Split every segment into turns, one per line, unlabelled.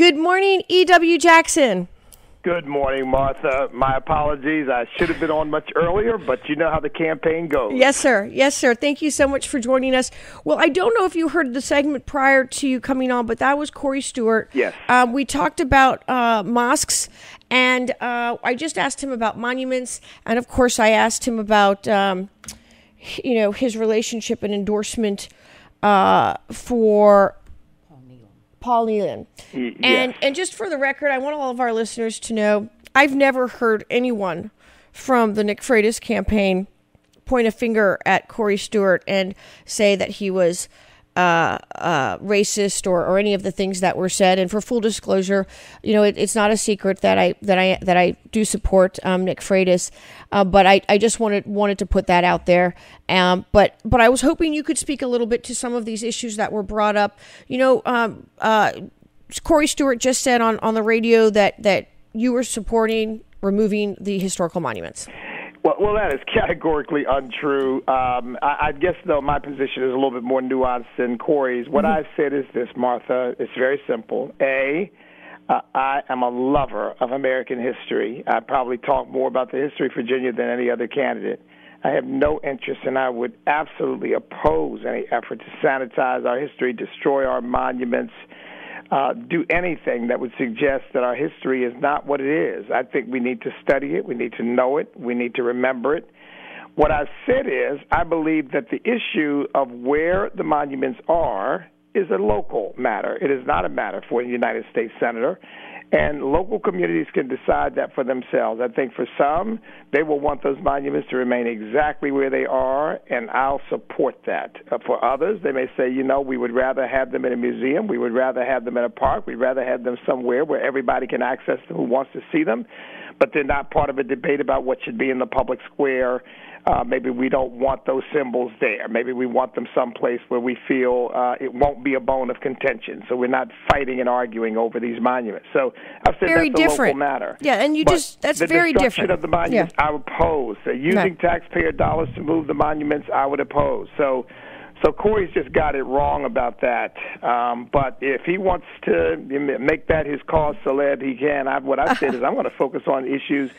Good morning, E.W. Jackson.
Good morning, Martha. My apologies. I should have been on much earlier, but you know how the campaign goes.
Yes, sir. Yes, sir. Thank you so much for joining us. Well, I don't know if you heard the segment prior to you coming on, but that was Corey Stewart.
Yes.
We talked about mosques, and I just asked him about monuments, and of course I asked him about, his relationship and endorsement for Paul Nealon.
Yes.
And just for the record, I want all of our listeners to know, I've never heard anyone from the Nick Freitas campaign point a finger at Corey Stewart and say that he was racist or any of the things that were said. And for full disclosure, it's not a secret that I do support Nick Freitas, but I just wanted to put that out there. But I was hoping you could speak a little bit to some of these issues that were brought up. Corey Stewart just said on the radio that you were supporting removing the historical monuments.
Well, that is categorically untrue. I guess, though, my position is a little bit more nuanced than Corey's. What I've said is this, Martha. It's very simple. I am a lover of American history. I probably talk more about the history of Virginia than any other candidate. I have no interest, and I would absolutely oppose any effort to sanitize our history, destroy our monuments, do anything that would suggest that our history is not what it is. I think we need to study it. We need to know it. We need to remember it. What I've said is I believe that the issue of where the monuments are is a local matter. It is not a matter for a United States senator. And local communities can decide that for themselves. I think for some, they will want those monuments to remain exactly where they are, and I'll support that. For others, they may say, we would rather have them in a museum. We would rather have them in a park. We'd rather have them somewhere where everybody can access them who wants to see them, but they're not part of a debate about what should be in the public square. Maybe we don't want those symbols there. Maybe we want them someplace where we feel it won't be a bone of contention. So we're not fighting and arguing over these monuments. So I've said
very
that's
different.
A local matter.
Yeah, and that's very different.
The destruction of the monuments, I oppose. Using taxpayer dollars to move the monuments, I would oppose. So Corey's just got it wrong about that. But if he wants to make that his cause celeb, he can. What I've said is I'm going to focus on issues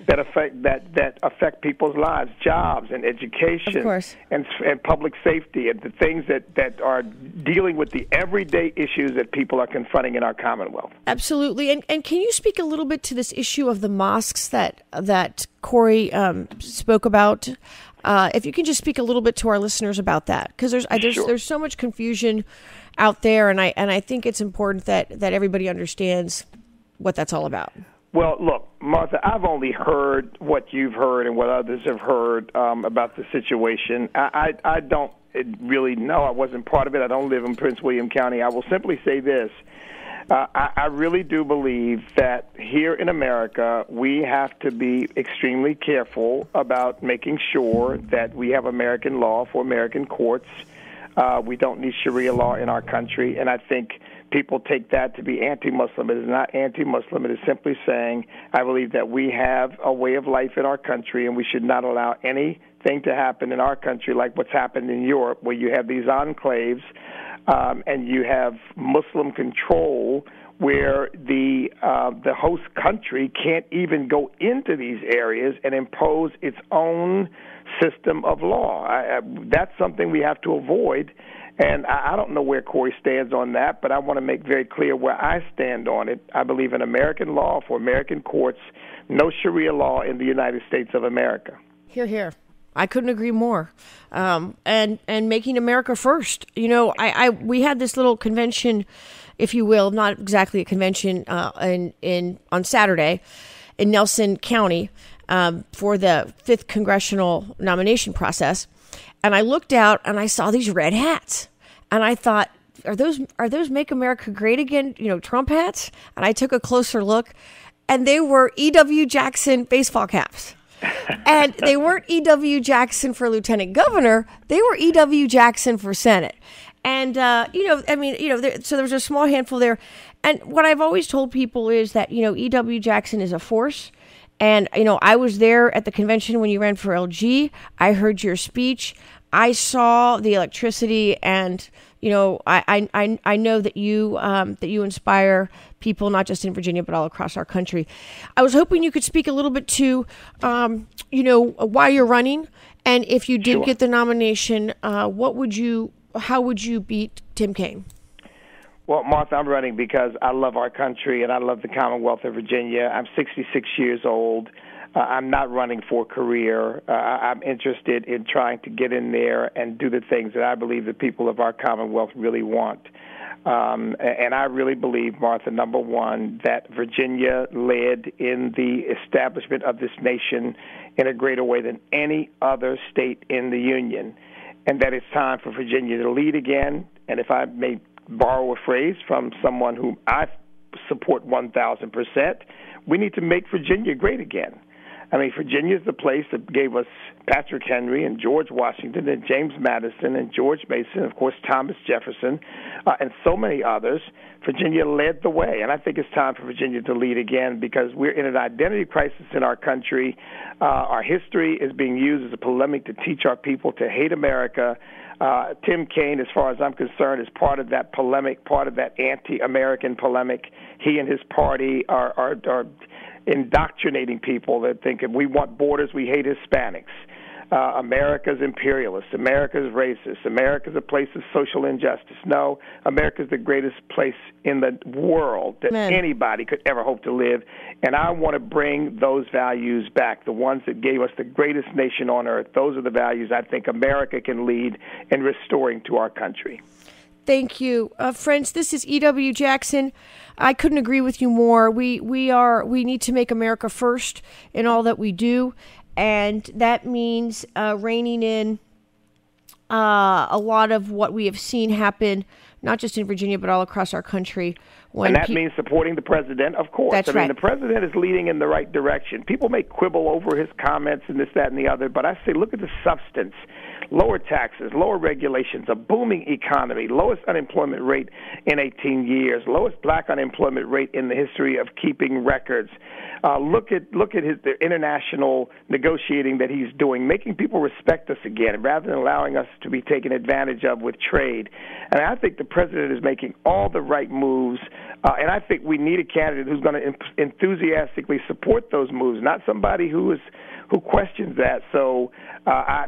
that affect people's lives, jobs and education,
of course,
and public safety, and the things that are dealing with the everyday issues that people are confronting in our Commonwealth.
Absolutely. And can you speak a little bit to this issue of the mosques that Corey spoke about? If you can just speak a little bit to our listeners about that, because there's so much confusion out there, and I think it's important that everybody understands what that's all about.
Well, look, Martha, I've only heard what you've heard and what others have heard about the situation. I don't really know. I wasn't part of it. I don't live in Prince William County. I will simply say this. I really do believe that here in America, we have to be extremely careful about making sure that we have American law for American courts. We don't need Sharia law in our country, and I think people take that to be anti-Muslim. It is not anti-Muslim. It is simply saying, I believe that we have a way of life in our country, and we should not allow anything to happen in our country like what's happened in Europe, where you have these enclaves and you have Muslim control where the host country can't even go into these areas and impose its own system of law. That's something we have to avoid. And I don't know where Corey stands on that, but I want to make very clear where I stand on it. I believe in American law for American courts, no Sharia law in the United States of America.
Hear, hear. I couldn't agree more. And making America first. We had this little convention, if you will, not exactly a convention, on Saturday in Nelson County for the 5th congressional nomination process. And I looked out and I saw these red hats, and I thought, are those Make America Great Again, Trump hats? And I took a closer look, and they were E.W. Jackson baseball caps. And they weren't E.W. Jackson for lieutenant governor. They were E.W. Jackson for Senate. And, so there's a small handful there. And what I've always told people is that, E.W. Jackson is a force. And, I was there at the convention when you ran for LG. I heard your speech. I saw the electricity, and I know that you inspire people not just in Virginia but all across our country. I was hoping you could speak a little bit to why you're running, and if you did get the nomination, how would you beat Tim Kaine?
Well, Martha, I'm running because I love our country and I love the Commonwealth of Virginia. I'm 66 years old. I'm not running for a career. I'm interested in trying to get in there and do the things that I believe the people of our Commonwealth really want. And I really believe, Martha, number one, that Virginia led in the establishment of this nation in a greater way than any other state in the Union, and that it's time for Virginia to lead again. And if I may borrow a phrase from someone whom I support 1,000%, we need to make Virginia great again. I mean, Virginia is the place that gave us Patrick Henry and George Washington and James Madison and George Mason, of course, Thomas Jefferson, and so many others. Virginia led the way, and I think it's time for Virginia to lead again because we're in an identity crisis in our country. Our history is being used as a polemic to teach our people to hate America. Tim Kaine, as far as I'm concerned, is part of that polemic, part of that anti-American polemic. He and his party are indoctrinating people that think if we want borders, we hate Hispanics. America's imperialist. America's racist. America's a place of social injustice. No, America's the greatest place in the world that anybody could ever hope to live. And I want to bring those values back, the ones that gave us the greatest nation on earth. Those are the values I think America can lead in restoring to our country.
Thank you. Friends, this is E.W. Jackson. I couldn't agree with you more. We need to make America first in all that we do. And that means reining in a lot of what we have seen happen, not just in Virginia, but all across our country.
And that means supporting the president, of course.
That's right.
The president is leading in the right direction. People may quibble over his comments and this, that, and the other, but I say look at the substance. Lower taxes, lower regulations, a booming economy, lowest unemployment rate in 18 years, lowest black unemployment rate in the history of keeping records. Look at the international negotiating that he's doing, making people respect us again rather than allowing us to be taken advantage of with trade. And I think the president is making all the right moves, and I think we need a candidate who's going to enthusiastically support those moves, not somebody who questions that. So, I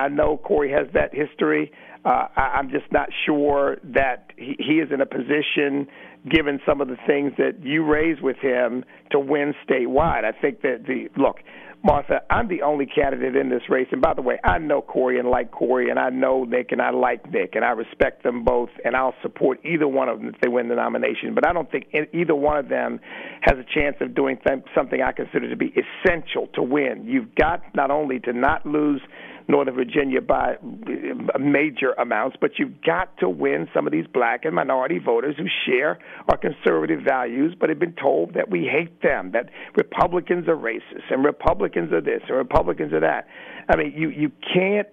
know Corey has that history. I'm just not sure that he is in a position, given some of the things that you raised with him, to win statewide. I think that Martha, I'm the only candidate in this race. And by the way, I know Corey and like Corey, and I know Nick and I like Nick, and I respect them both, and I'll support either one of them if they win the nomination. But I don't think either one of them has a chance of doing something I consider to be essential to win. You've got not only to not lose Northern Virginia by major amounts, but you've got to win some of these black and minority voters who share our conservative values but have been told that we hate them, that Republicans are racist and Republicans are this and Republicans are that. I mean, you can't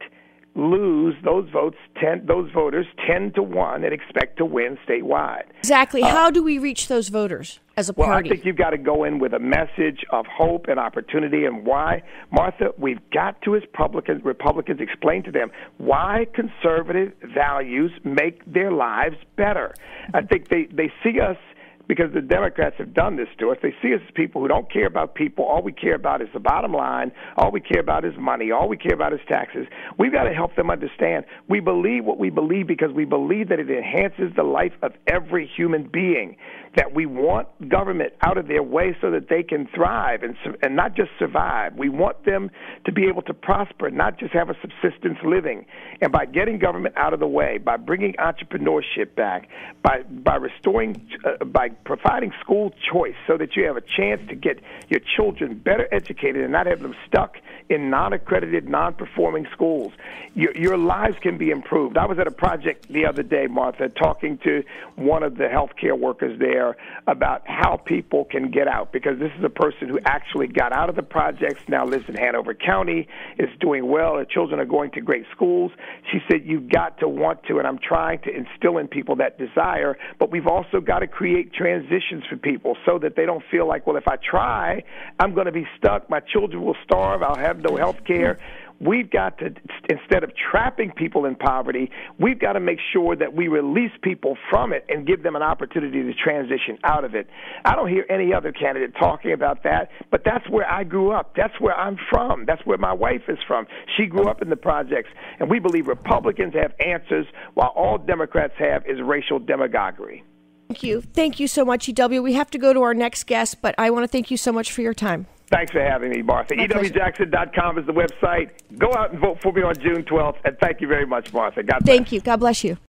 lose those voters 10-1 and expect to win statewide.
Exactly. How do we reach those voters as a party?
Well, I think you've got to go in with a message of hope and opportunity. And why, Martha, we've got to, as Republicans, explain to them why conservative values make their lives better. I think they see us, because the Democrats have done this to us. They see us as people who don't care about people. All we care about is the bottom line. All we care about is money. All we care about is taxes. We've got to help them understand we believe what we believe because we believe that it enhances the life of every human being, that we want government out of their way so that they can thrive and not just survive. We want them to be able to prosper, not just have a subsistence living. And by getting government out of the way, by bringing entrepreneurship back, by restoring, by providing school choice so that you have a chance to get your children better educated and not have them stuck in non-accredited, non-performing schools, your lives can be improved. I was at a project the other day, Martha, talking to one of the healthcare workers there about how people can get out, because this is a person who actually got out of the projects, now lives in Hanover County, is doing well, her children are going to great schools. She said, you've got to want to, and I'm trying to instill in people that desire, but we've also got to create transitions for people so that they don't feel like, well, if I try, I'm going to be stuck, my children will starve, I'll have no health care. we've got to, instead of trapping people in poverty, we've got to make sure that we release people from it and give them an opportunity to transition out of it. I don't hear any other candidate talking about that, but that's where I grew up. That's where I'm from. That's where my wife is from. She grew up in the projects, and we believe Republicans have answers while all Democrats have is racial demagoguery.
Thank you. Thank you so much, EW. We have to go to our next guest, but I want to thank you so much for your time.
Thanks for having me, Martha. EWJackson.com is the website. Go out and vote for me on June 12th, and thank you very much, Martha. God bless.
Thank you. God bless you.